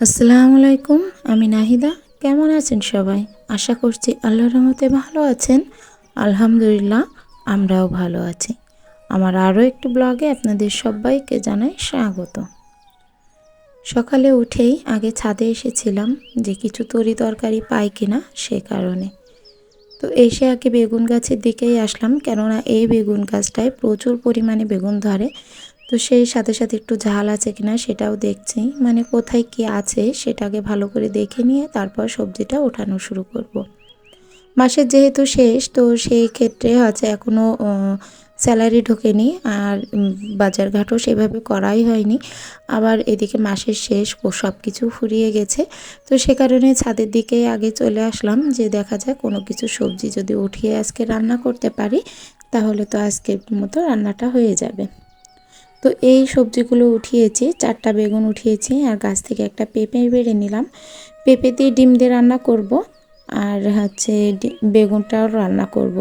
আসসালামু আলাইকুম। আমি নাহিদা। কেমন আছেন সবাই? আশা করছি আল্লাহর রহমতে ভালো আছেন। আলহামদুলিল্লাহ, আমরাও ভালো আছি। আমার আরও একটি ব্লগে আপনাদের সবাইকে জানাই স্বাগত। সকালে উঠেই আগে ছাদে এসেছিলাম যে কিছু তরি তরকারি পাই কিনা সে কারণে। তো এসে আগে বেগুন গাছের দিকেই আসলাম, কেননা এই বেগুন গাছটায় প্রচুর পরিমাণে বেগুন ধরে। তো সেই সাথে সাথে একটু ঝাল আছে কিনা সেটাও দেখছি, মানে কোথায় কি আছে সেটাকে ভালো করে দেখে নিয়ে তারপর সবজিটা ওঠানো শুরু করব। মাসের যেহেতু শেষ, তো সেই ক্ষেত্রে হচ্ছে এখনও স্যালারি ঢোকেনি, আর বাজারঘাটও সেভাবে করাই হয়নি। আবার এদিকে মাসের শেষ সব কিছু ফুরিয়ে গেছে। তো সে কারণে ছাদের দিকে আগে চলে আসলাম যে দেখা যায় কোনো কিছু সবজি যদি উঠিয়ে আজকে রান্না করতে পারি, তাহলে তো আজকের মতো রান্নাটা হয়ে যাবে। তো এই সবজিগুলো উঠিয়েছি, 4টা বেগুন উঠিয়েছি, আর গাছ থেকে একটা পেঁপে বেড়ে নিলাম। পেঁপে দিয়ে ডিম দিয়ে রান্না করব, আর হচ্ছে বেগুনটাও রান্না করব।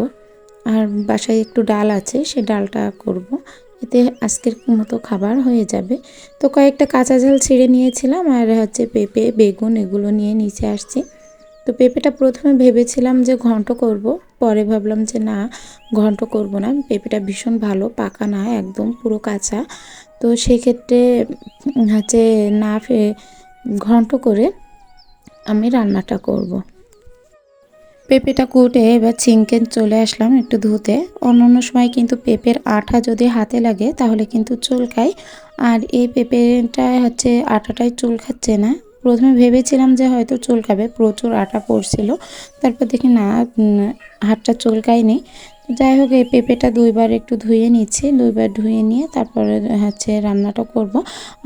আর বাসায় একটু ডাল আছে, সে ডালটা করব, এতে আজকের মতো খাবার হয়ে যাবে। তো কয়েকটা কাঁচা ঝাল ছিঁড়ে নিয়েছিলাম, আর হচ্ছে পেঁপে বেগুন এগুলো নিয়ে নিচে আসছি। তো পেঁপেটা প্রথমে ভেবেছিলাম যে ঘন্ট করব, পরে ভাবলাম যে না, ঘন্ট করব না। পেঁপেটা ভীষণ ভালো, পাকা না, একদম পুরো কাঁচা। তো সেক্ষেত্রে হচ্ছে না ঘন্ট করে আমি রান্নাটা করব। পেঁপেটা কুটে এবার ছিঙ্কে চলে আসলাম একটু ধুতে। অন্য সময় কিন্তু পেঁপের আঠা যদি হাতে লাগে তাহলে কিন্তু চুলকায়, আর এই পেঁপেটা হচ্ছে আঠাটাই চুলকাচ্ছে না। প্রথমে ভেবেছিলাম যে হয়তো চুলকাবে, প্রচুর আটা পড়ছিল, তারপর দেখি না, হাতটা চুলকায়নি। যাই হোক, এই পেঁপেটা দুইবার একটু ধুয়ে নিচ্ছি, দুইবার ধুয়ে নিয়ে তারপরে হচ্ছে রান্নাটা করব।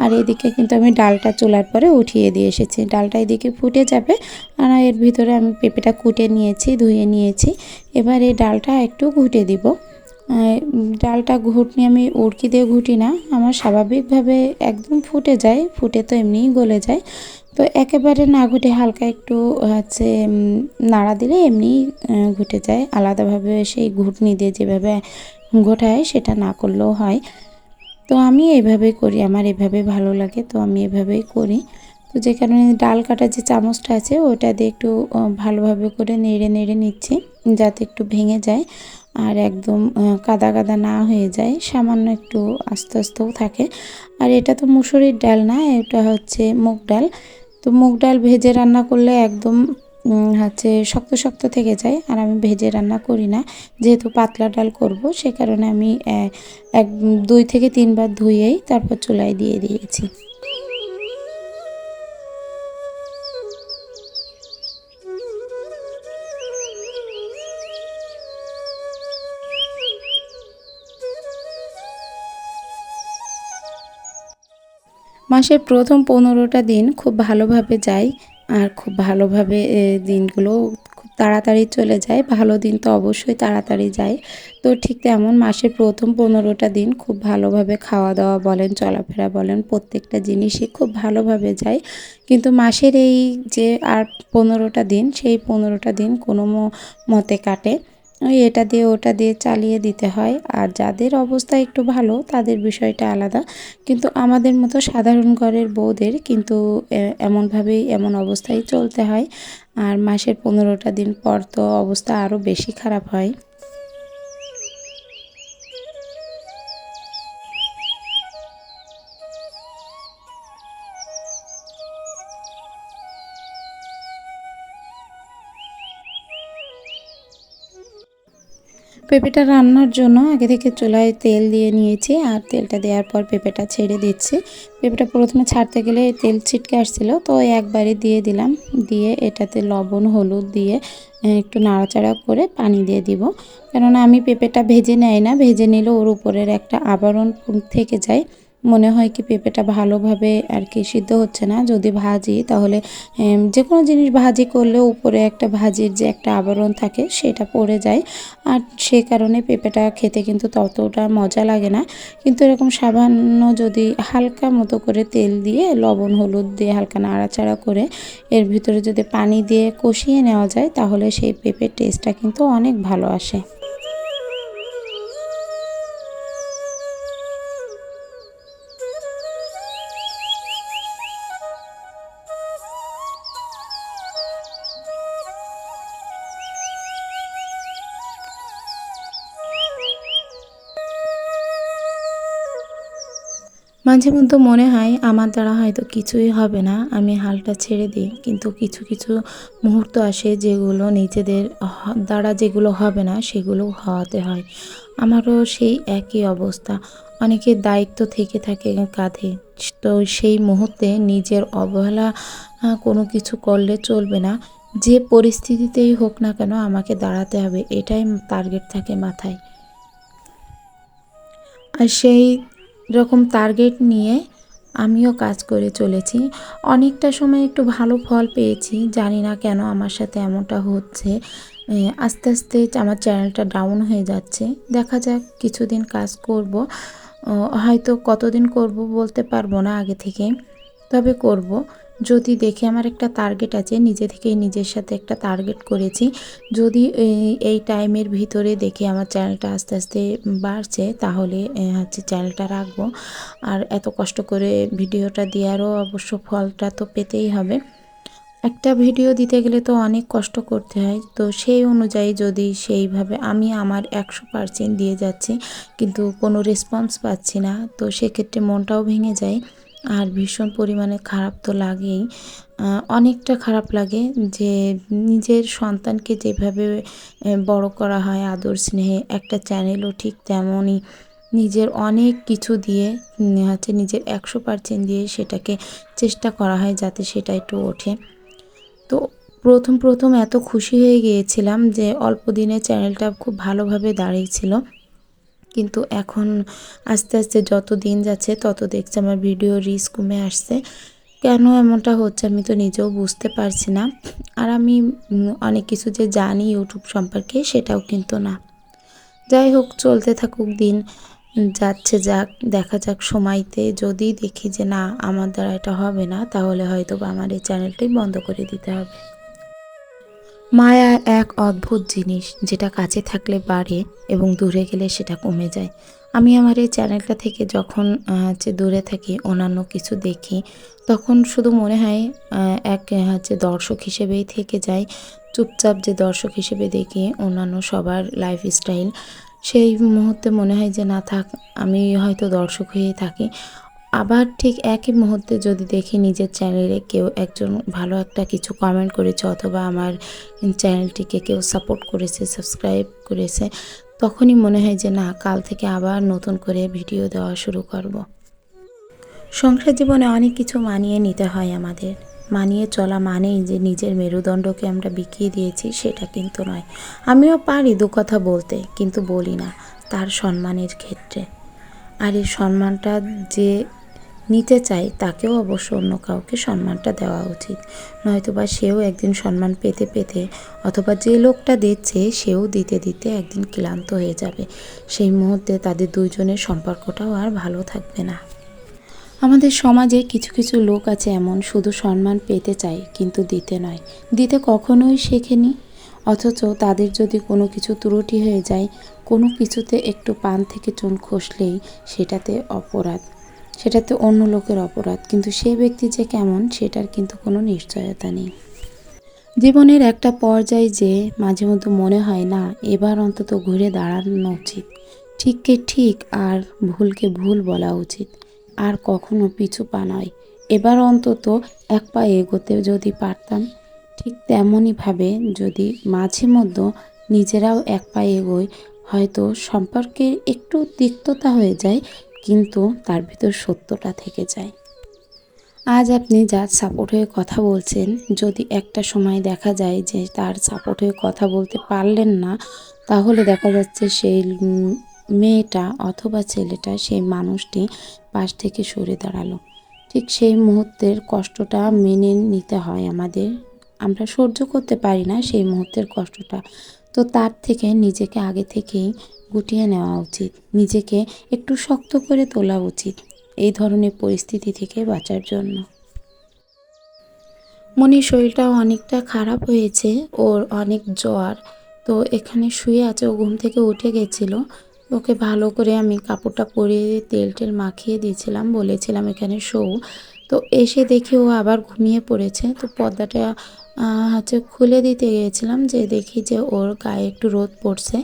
আর এদিকে কিন্তু আমি ডালটা চুলার পরে উঠিয়ে দিয়ে এসেছি, ডালটা এদিকে ফুটে যাবে, আর এর ভিতরে আমি পেঁপেটা কুটে নিয়েছি, ধুয়ে নিয়েছি। এবার এই ডালটা একটু ঘুটে দিব। ডালটা ঘুটনি আমি উড়কি দিয়ে ঘুটি না, আমার স্বাভাবিকভাবে একদম ফুটে যায়, ফুটে তো এমনিই গলে যায়। তো একেবারে না ঘুটে হালকা একটু হচ্ছে নাড়া দিলে এমনি ঘুটে যায়, আলাদাভাবে সেই ঘুটনি দিয়ে যেভাবে ঘোটায় সেটা না করলেও হয়। তো আমি এইভাবেই করি, আমার এভাবে ভালো লাগে, তো আমি এভাবেই করি। তো যে কারণে ডাল কাটার যে চামচটা আছে ওটা দিয়ে একটু ভালোভাবে করে নেড়ে নেড়ে নিচ্ছি, যাতে একটু ভেঙে যায় আর একদম কাদা কাদা না হয়ে যায়, সামান্য একটু আস্তে আস্তেও থাকে। আর এটা তো মুসুরির ডাল না, এটা হচ্ছে মুগ ডাল। তো মুগ ডাল ভেজে রান্না করলে একদম হচ্ছে শক্ত শক্ত থেকে যায়, আর আমি ভেজে রান্না করি না, যেহেতু পাতলা ডাল করব, সে কারণে আমি 2 থেকে 3 বার ধুয়েই তারপর চুলায় দিয়ে দিয়েছি। মাসের প্রথম 15টা দিন খুব ভালোভাবে যায়, আর খুব ভালোভাবে দিনগুলো খুব তাড়াতাড়ি চলে যায়। ভালো দিন তো অবশ্যই তাড়াতাড়ি যায়। তো ঠিক তেমন মাসের প্রথম 15টা দিন খুব ভালোভাবে খাওয়া দাওয়া বলেন, চলাফেরা বলেন, প্রত্যেকটা জিনিসই খুব ভালোভাবে যায়। কিন্তু মাসের এই যে আর 15টা দিন, সেই 15টা দিন কোনো মতে কাটে, ওই এটা দিয়ে ওটা দিয়ে চালিয়ে দিতে হয়। আর যাদের অবস্থা একটু ভালো তাদের বিষয়টা আলাদা, কিন্তু আমাদের মতো সাধারণ ঘরের বউদের কিন্তু এমনভাবেই এমন অবস্থায় চলতে হয়। আর মাসের 15টা দিন পর তো অবস্থা আরও বেশি খারাপ হয়। পেঁপেটা রান্নার জন্য আগে থেকে চুলায় তেল দিয়ে নিয়েছি, আর তেলটা দেওয়ার পর পেঁপেটা ছেড়ে দিচ্ছি। পেঁপেটা প্রথমে ছাড়তে গেলে তেল ছিটকে আসছিল, তো একবারে দিয়ে দিলাম, দিয়ে এটাতে লবণ হলুদ দিয়ে একটু নাড়াচাড়া করে পানি দিয়ে দিব। কেননা আমি পেঁপেটা ভেজে নেই না, ভেজে নিলে ওর উপরের একটা আবরণ থেকে যায়, মনে হয় কি পেঁপেটা ভালোভাবে আর কি সিদ্ধ হচ্ছে না। যদি ভাজি তাহলে যে কোনো জিনিস ভাজি করলে উপরে একটা ভাজির যে একটা আবরণ থাকে সেটা পড়ে যায়, আর সে কারণে পেঁপেটা খেতে কিন্তু ততটা মজা লাগে না। কিন্তু এরকম সামান্য যদি হালকা মতো করে তেল দিয়ে লবণ হলুদ দিয়ে হালকা নাড়াচাড়া করে এর ভিতরে যদি পানি দিয়ে কষিয়ে নেওয়া যায়, তাহলে সেই পেঁপের টেস্টটা কিন্তু অনেক ভালো আসে। মাঝে মধ্যে মনে হয় আমার দ্বারা হয়তো কিছুই হবে না, আমি হালটা ছেড়ে দিই। কিন্তু কিছু কিছু মুহূর্ত আসে যেগুলো নিজেদের দ্বারা যেগুলো হবে না সেগুলো হওয়াতে হয়। আমারও সেই একই অবস্থা। অনেকের দায়িত্ব থেকে থাকে কাঁধে। তো সেই মুহূর্তে নিজের অবহেলা কোনো কিছু করলে চলবে না। যে পরিস্থিতিতেই হোক না কেন আমাকে দাঁড়াতে হবে, এটাই টার্গেট থাকে মাথায়। আর সেই রকম টার্গেট নিয়ে আমিও কাজ করে চলেছি। অনেকটা সময় একটু ভালো ফল পেয়েছি, জানি না কেন আমার সাথে এমনটা হচ্ছে। আস্তে আস্তে আমার চ্যানেলটা ডাউন হয়ে যাচ্ছে। দেখা যাক, কিছুদিন কাজ করব, হয়তো কতদিন করব বলতে পারবো না আগে থেকে, তবে করব। যদি দেখি, আমার একটা টার্গেট আছে, নিজে থেকেই নিজের সাথে একটা টার্গেট করেছি। যদি এই টাইমের ভিতরে দেখি আমার চ্যানেলটা আস্তে আস্তে বাড়ছে, তাহলে হচ্ছে চ্যানেলটা রাখবো। আর এত কষ্ট করে ভিডিওটা দেওয়ারও অবশ্য ফলটা তো পেতেই হবে। একটা ভিডিও দিতে গেলে তো অনেক কষ্ট করতে হয়। তো সেই অনুযায়ী যদি সেইভাবে আমি আমার 100% দিয়ে যাচ্ছি, কিন্তু কোনো রেসপন্স পাচ্ছি না, তো সেক্ষেত্রে মনটাও ভেঙে যায়। আর ভীষণ পরিমাণে খারাপ তো লাগেই। অনেকটা খারাপ লাগে যে নিজের সন্তানকে যেভাবে বড় করা হয় আদর স্নেহে, একটা চ্যানেলও ঠিক তেমনই নিজের অনেক কিছু দিয়ে হচ্ছে নিজের 100% দিয়ে সেটাকে চেষ্টা করা হয় যাতে সেটা একটু ওঠে। তো প্রথম এত খুশি হয়ে গিয়েছিলাম যে অল্প দিনে চ্যানেলটা খুব ভালোভাবে দাঁড়িয়েছিল। কিন্তু এখন আস্তে আস্তে যত দিন যাচ্ছে তত দেখছি আমার ভিডিও রিচ কমে আসছে। কেন এমনটা হচ্ছে আমি তো নিজেও বুঝতে পারছি না। আর আমি অনেক কিছু যে জানি ইউটিউব সম্পর্কে সেটাও কিন্তু না। যাই হোক, চলতে থাকুক দিন, যাচ্ছে যাক, দেখা যাক সময়তে। যদি দেখি যে না, আমার দ্বারা এটা হবে না, তাহলে হয়তো আমার এই চ্যানেলটাই বন্ধ করে দিতে হবে। মায়া এক অদ্ভুত জিনিস, যেটা কাছে থাকলে বাড়ে এবং দূরে গেলে সেটা কমে যায়। আমি আমার এই চ্যানেলটা থেকে যখন হচ্ছে দূরে থাকি, অন্যান্য কিছু দেখি, তখন শুধু মনে হয় এক হচ্ছে দর্শক হিসেবেই থেকে যাই। চুপচাপ যে দর্শক হিসেবে দেখি অন্যান্য সবার লাইফস্টাইল, সেই মুহূর্তে মনে হয় যে না থাক, আমি হয়তো দর্শক হয়ে থাকি। আবার ঠিক একই মুহূর্তে যদি দেখি নিজের চ্যানেলে কেউ একজন ভালো একটা কিছু কমেন্ট করেছে, অথবা আমার চ্যানেলটিকে কেউ সাপোর্ট করেছে, সাবস্ক্রাইব করেছে, তখনই মনে হয় যে না, কাল থেকে আবার নতুন করে ভিডিও দেওয়া শুরু করব। সংসার জীবনে অনেক কিছু মানিয়ে নিতে হয় আমাদের। মানিয়ে চলা মানেই যে নিজের মেরুদণ্ডকে আমরা বিকিয়ে দিয়েছি, সেটা কিন্তু নয়। আমিও পারি দু কথা বলতে, কিন্তু বলি না, তার সম্মানের ক্ষেত্রে। আর এই সম্মানটা যে নিতে চাই, তাকেও অবশ্য অন্য কাউকে সম্মানটা দেওয়া উচিত। নয়তোবা সেও একদিন সম্মান পেতে পেতে, অথবা যে লোকটা দিচ্ছে সেও দিতে দিতে একদিন ক্লান্ত হয়ে যাবে। সেই মুহূর্তে তাদের দুইজনের সম্পর্কটাও আর ভালো থাকবে না। আমাদের সমাজে কিছু কিছু লোক আছে এমন, শুধু সম্মান পেতে চায় কিন্তু দিতে নয়, দিতে কখনোই শেখেনি। অথচ তাদের যদি কোনো কিছু ত্রুটি হয়ে যায়, কোনো কিছুতে একটু পান থেকে চুন খসলেই সেটাতে অপরাধ, সেটাতে অন্য লোকের অপরাধ। কিন্তু সেই ব্যক্তি যে কেমন, সেটার কিন্তু কোনো নিশ্চয়তা নেই। জীবনের একটা পর্যায়ে যে মাঝে মধ্যে মনে হয় না, এবার অন্তত ঘুরে দাঁড়ানো উচিত, ঠিককে ঠিক আর ভুলকে ভুল বলা উচিত, আর কখনো পিছু পা নয়। এবার অন্তত এক পা এগোতে যদি পারতাম। ঠিক তেমনইভাবে যদি মাঝে মধ্যে নিজেরাও এক পা এগোই, হয়তো সম্পর্কের একটু তিক্ততা হয়ে যায়, কিন্তু তার ভিতর সত্যটা থেকে যায়। আজ আপনি যার সাপোর্ট হয়ে কথা বলছেন, যদি একটা সময় দেখা যায় যে তার সাপোর্ট হয়ে কথা বলতে পারলেন না, তাহলে দেখা যাচ্ছে সেই মেয়েটা অথবা ছেলেটা, সেই মানুষটি পাশ থেকে সরে দাঁড়ালো। ঠিক সেই মুহূর্তের কষ্টটা মেনে নিতে হয় আমাদের। আমরা সহ্য করতে পারি না সেই মুহূর্তের কষ্টটা। তো তার থেকে নিজেকে আগে থেকেই গুটিয়ে নেওয়া উচিত, নিজেকে একটু শক্ত করে তোলা উচিত এই ধরনের পরিস্থিতি থেকে বাঁচার জন্য। মনির শরীরটাও অনেকটা খারাপ হয়েছে, ওর অনেক জ্বর। তো এখানে শুয়ে আছে, ও ঘুম থেকে উঠে গেছিলো। ওকে ভালো করে আমি কাপড়টা পরিয়ে তেল টেল মাখিয়ে দিয়েছিলাম, বলেছিলাম এখানে শোও। তো এসে দেখি ও আবার ঘুমিয়ে পড়েছে। তো পর্দাটা হচ্ছে খুলে দিতে গিয়েছিলাম, যে দেখি যে ওর গায়ে একটু রোদ পড়ছে।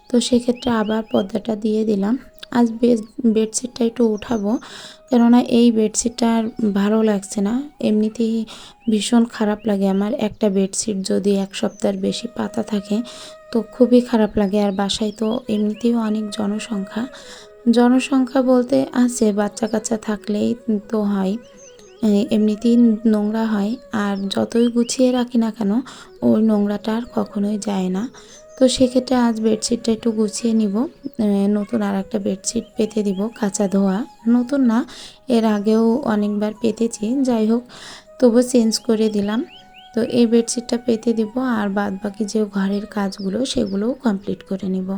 তো সেক্ষেত্রে আবার পর্দাটা দিয়ে দিলাম। আজ বেডশিটটা একটু উঠাবো, কেননা এই বেডশিটটা আর ভালো লাগছে না। এমনিতেই ভীষণ খারাপ লাগে আমার, একটা বেডশিট যদি এক সপ্তাহের বেশি পাতা থাকে তো খুবই খারাপ লাগে। আর বাসায় তো এমনিতেও অনেক জনসংখ্যা বলতে আছে, বাচ্চা কাচ্চা থাকলেই তো হয়, এমনিতেই নোংরা হয়। আর যতই গুছিয়ে রাখি না কেন ওই নোংরাটা আর কখনোই যায় না। তো সেক্ষেত্রে আজ বেডশিটটা একটু গুছিয়ে নিব, নতুন আর একটা বেডশিট পেতে দিব, কাঁচা ধোয়া, নতুন না, এর আগেও অনেকবার পেতেছি, যাই হোক তবু চেঞ্জ করে দিলাম। তো এই বেডশিটটা পেতে দিব, আর বাদ বাকি যে ঘরের কাজগুলো সেগুলোও কমপ্লিট করে নিব।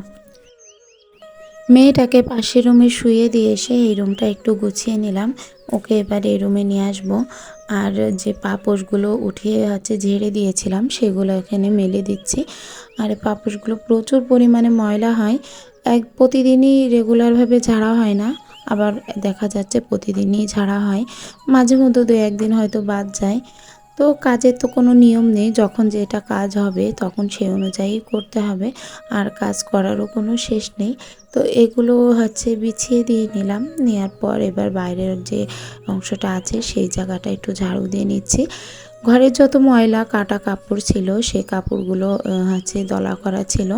মেয়েটাকে পাশের রুমে শুয়ে দিয়ে এসে এই রুমটা একটু গুছিয়ে নিলাম, ওকে এবার এই রুমে নিয়ে আসবো। আর যে পাপোশগুলো উঠিয়ে ঝেড়ে দিয়েছিলাম সেগুলো এখানে মেলে দিচ্ছি। আর পাপোশগুলো প্রচুর পরিমাণে ময়লা হয়, প্রতিদিনই রেগুলারভাবে ঝাড়া হয় না, আবার দেখা যাচ্ছে প্রতিদিনই ঝাড়া হয়, মাঝে মধ্যে 2-1 দিন হয়তো বাদ যায়। তো কাজের তো কোনো নিয়ম নেই, যখন যেটা কাজ হবে তখন সেই অনুযায়ী করতে হবে, আর কাজ করারও কোনো শেষ নেই। তো এগুলো বিছিয়ে দিয়ে নিলাম, নেওয়ার পর এবার বাইরের যে অংশটা আছে সেই জায়গাটা একটু ঝাড়ু দিয়ে নিচ্ছি। ঘরের যত ময়লা কাটা কাপড় ছিল সেই কাপড়গুলো দলা করা ছিল,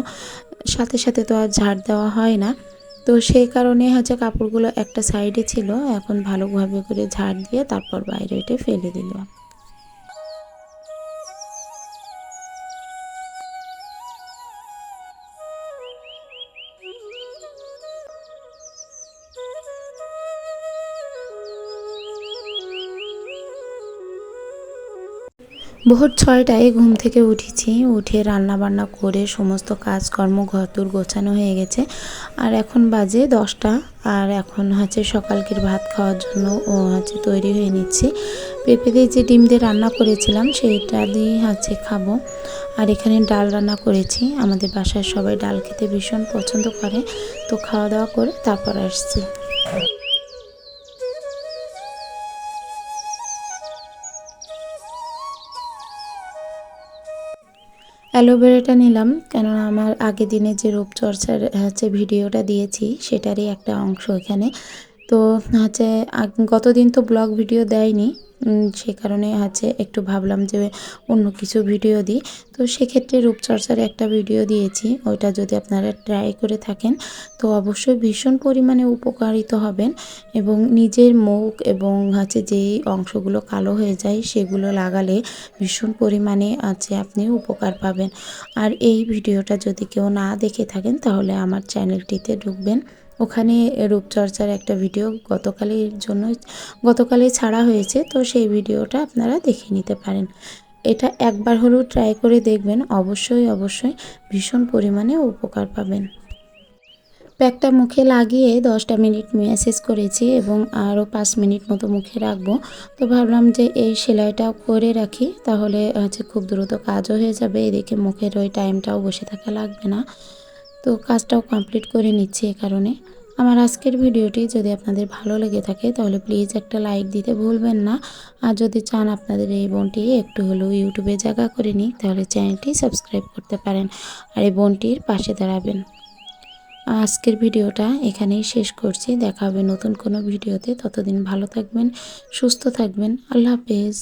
সাথে সাথে তো আর ঝাড় দেওয়া হয় না। তো সেই কারণে কাপড়গুলো একটা সাইডে ছিল, এখন ভালোভাবে করে ঝাড় দিয়ে তারপর বাইরে এটা ফেলে দিলাম। ভোর 6টায় ঘুম থেকে উঠেছি, উঠে রান্না বান্না করে সমস্ত কাজকর্ম ঘরদোর গোছানো হয়ে গেছে। আর এখন বাজে 10টা, আর এখন সকালকের ভাত খাওয়ার জন্য তৈরি হয়ে নিচ্ছি। পেঁপে দিয়ে যে ডিম দিয়ে রান্না করেছিলাম সেইটা দিয়ে খাবো। আর এখানে ডাল রান্না করেছি, আমাদের বাসায় সবাই ডাল খেতে ভীষণ পছন্দ করে, তো খাওয়া দাওয়া করে তারপর আসছি। অ্যালোভেরাটা নিলাম, কেননা আমার আগের দিনে যে রূপচর্চার ভিডিওটা দিয়েছি সেটারই একটা অংশ এখানে। তো গত দিন তো ব্লগ ভিডিও দেয়নি, সে কারণে একটু ভাবলাম যে অন্য কিছু ভিডিও দিই। তো সেক্ষেত্রে রূপচর্চার একটা ভিডিও দিয়েছি, ওইটা যদি আপনারা ট্রাই করে থাকেন তো অবশ্যই ভীষণ পরিমাণে উপকারিত হবেন, এবং নিজের মুখ এবং যেই অংশগুলো কালো হয়ে যায় সেগুলো লাগালে ভীষণ পরিমাণে আপনি উপকার পাবেন। আর এই ভিডিওটা যদি কেউ না দেখে থাকেন তাহলে আমার চ্যানেলটিতে ঢুকবেন, ওখানে রূপচর্চার একটা ভিডিও গতকালই ছাড়া হয়েছে, তো সেই ভিডিওটা আপনারা দেখে নিতে পারেন। এটা একবার হলেও ট্রাই করে দেখবেন, অবশ্যই ভীষণ পরিমাণে উপকার পাবেন। প্যাকটা মুখে লাগিয়ে 10টা মিনিট ম্যাসেজ করেছি এবং আরও 5 মিনিট মতো মুখে রাখবো। তো ভাবলাম যে এই সেলাইটাও করে রাখি, তাহলে খুব দ্রুত কাজও হয়ে যাবে, এদিকে মুখের ওই টাইমটাও বসে থাকা লাগবে না। তো কাজটাও কমপ্লিট করে নিচ্ছি। এ কারণে আমার আজকের ভিডিওটি যদি আপনাদের ভালো লেগে থাকে তাহলে প্লিজ একটা লাইক দিতে ভুলবেন না। আর যদি চান আপনাদের এই বোনটি একটু হলেও ইউটিউবে জায়গা করে নিই তাহলে চ্যানেলটি সাবস্ক্রাইব করতে পারেন আর এই বোনটির পাশে দাঁড়াবেন। আজকের ভিডিওটা এখানেই শেষ করছি, দেখা হবে নতুন কোনো ভিডিওতে, ততদিন ভালো থাকবেন, সুস্থ থাকবেন, আল্লাহ হাফেজ।